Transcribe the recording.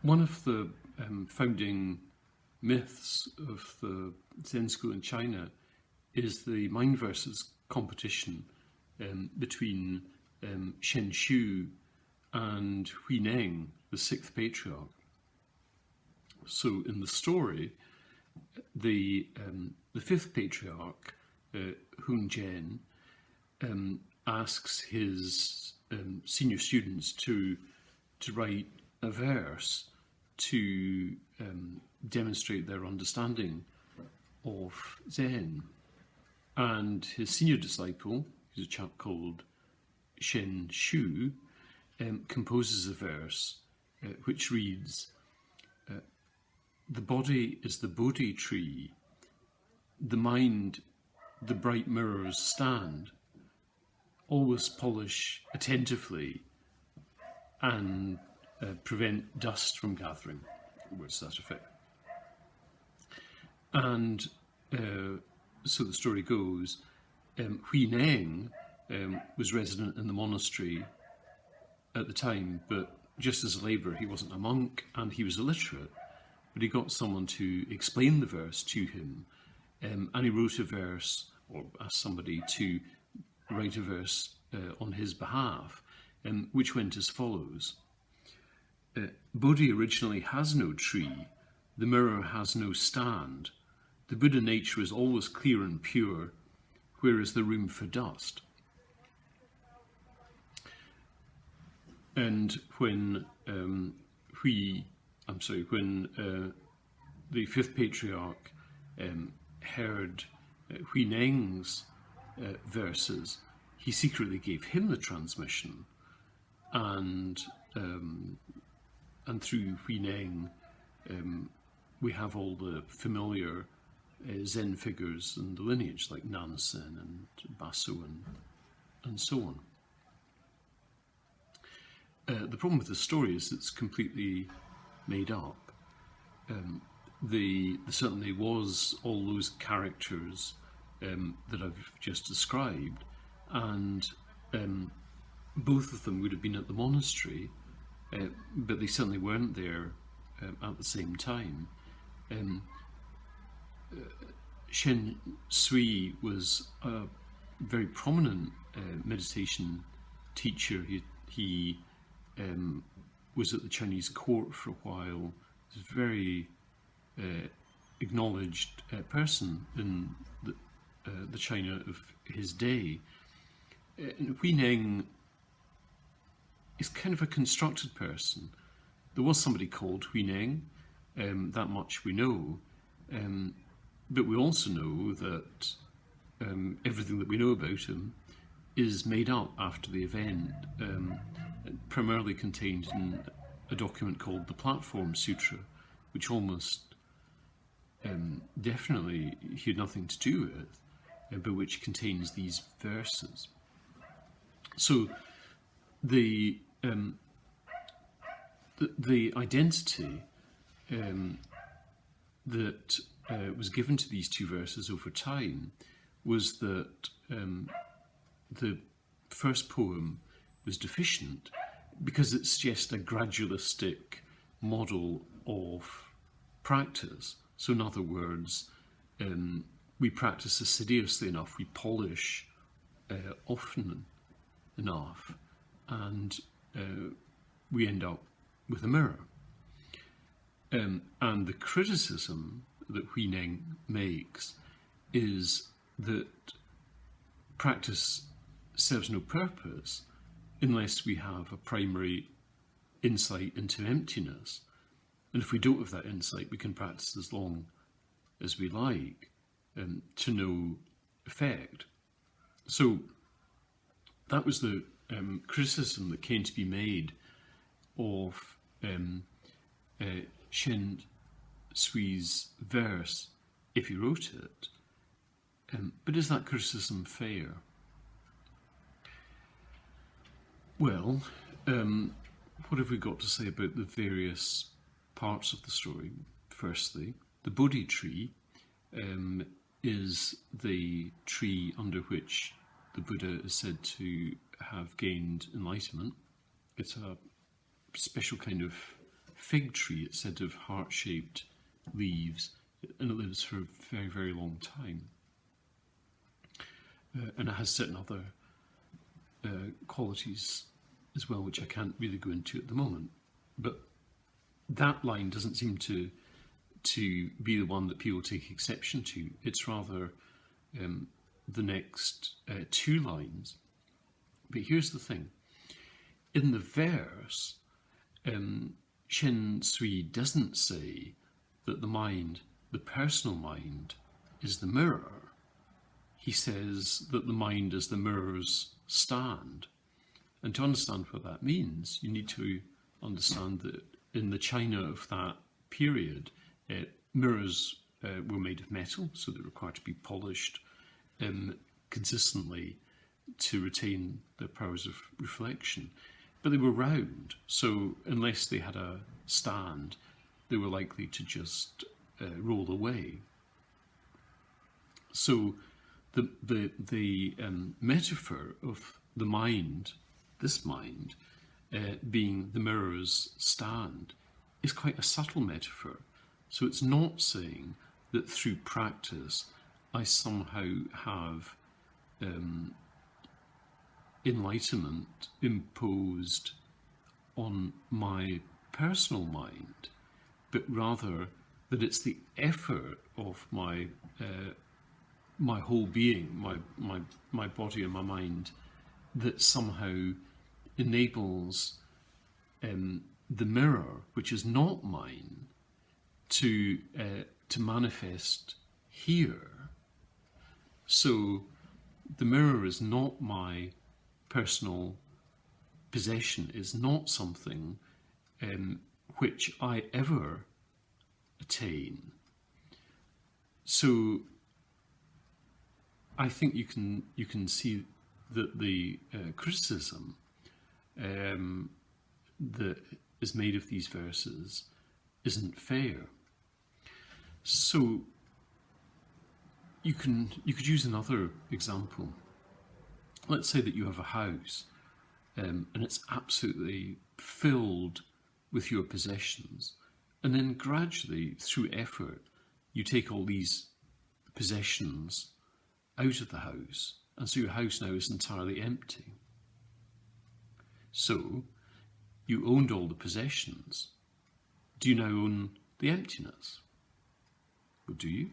One of the founding myths of the Zen school in China is the mind verses competition between Shen-hsui and Hui-neng, the sixth patriarch. So in the story, the fifth patriarch, Hun-jen, asks his senior students to write a verse to demonstrate their understanding of Zen. And his senior disciple, who's a chap called Shen-hsui, composes a verse which reads, "The body is the Bodhi tree, the mind the bright mirrors stand, always polish attentively and prevent dust from gathering," words to that effect. And so the story goes, Hui-neng was resident in the monastery at the time, but just as a labourer, he wasn't a monk and he was illiterate. But he got someone to explain the verse to him, and he wrote a verse, or asked somebody to write a verse on his behalf, which went as follows. Bodhi originally has no tree, the mirror has no stand, the Buddha nature is always clear and pure, where is the room for dust? And when the fifth patriarch heard Hui-neng's verses, he secretly gave him the transmission, and through Hui-neng we have all the familiar Zen figures and the lineage like Nansen and Baso and so on. The problem with the story is it's completely made up. There certainly was all those characters that I've just described, and both of them would have been at the monastery, but they certainly weren't there at the same time. Shen-hsui was a very prominent meditation teacher. He was at the Chinese court for a while. He was a very acknowledged person in the China of his day. And Hui-neng is kind of a constructed person. There was somebody called Hui-neng, that much we know, but we also know that everything that we know about him is made up after the event, primarily contained in a document called the Platform Sutra, which almost definitely he had nothing to do with, but which contains these verses. So the identity that was given to these two verses over time was that the first poem was deficient because it suggests a gradualistic model of practice. So in other words, we practice assiduously enough, we polish often enough, and we end up with a mirror. And the criticism that Hui-neng makes is that practice serves no purpose unless we have a primary insight into emptiness. And if we don't have that insight, we can practice as long as we like to no effect. So that was the criticism that came to be made of Shen-hsui's verse if he wrote it. But is that criticism fair? Well, what have we got to say about the various parts of the story? Firstly, the Bodhi tree is the tree under which the Buddha is said to have gained enlightenment. It's a special kind of fig tree, it's said to have heart-shaped leaves, and it lives for a very, very long time. And it has certain other qualities as well, which I can't really go into at the moment. But that line doesn't seem to be the one that people take exception to. It's rather the next two lines. But here's the thing. In the verse, Shen-hsui doesn't say that the mind, the personal mind, is the mirror. He says that the mind is the mirror's stand. And to understand what that means, you need to understand that in the China of that period, mirrors were made of metal, so they were required to be polished consistently to retain their powers of reflection. But they were round, so unless they had a stand, they were likely to just roll away. So the metaphor of the mind, this mind, being the mirror's stand, is quite a subtle metaphor. So it's not saying that through practice I somehow have enlightenment imposed on my personal mind, but rather that it's the effort of my my whole being, my body and my mind, that somehow enables the mirror, which is not mine, to manifest here. So the mirror is not my personal possession, is not something which I ever attain. So I think you can see that the criticism that is made of these verses isn't fair. So you could use another example. Let's say that you have a house and it's absolutely filled with your possessions, and then gradually, through effort, you take all these possessions out of the house, and so your house now is entirely empty. So you owned all the possessions. Do you now own the emptiness? Or do you?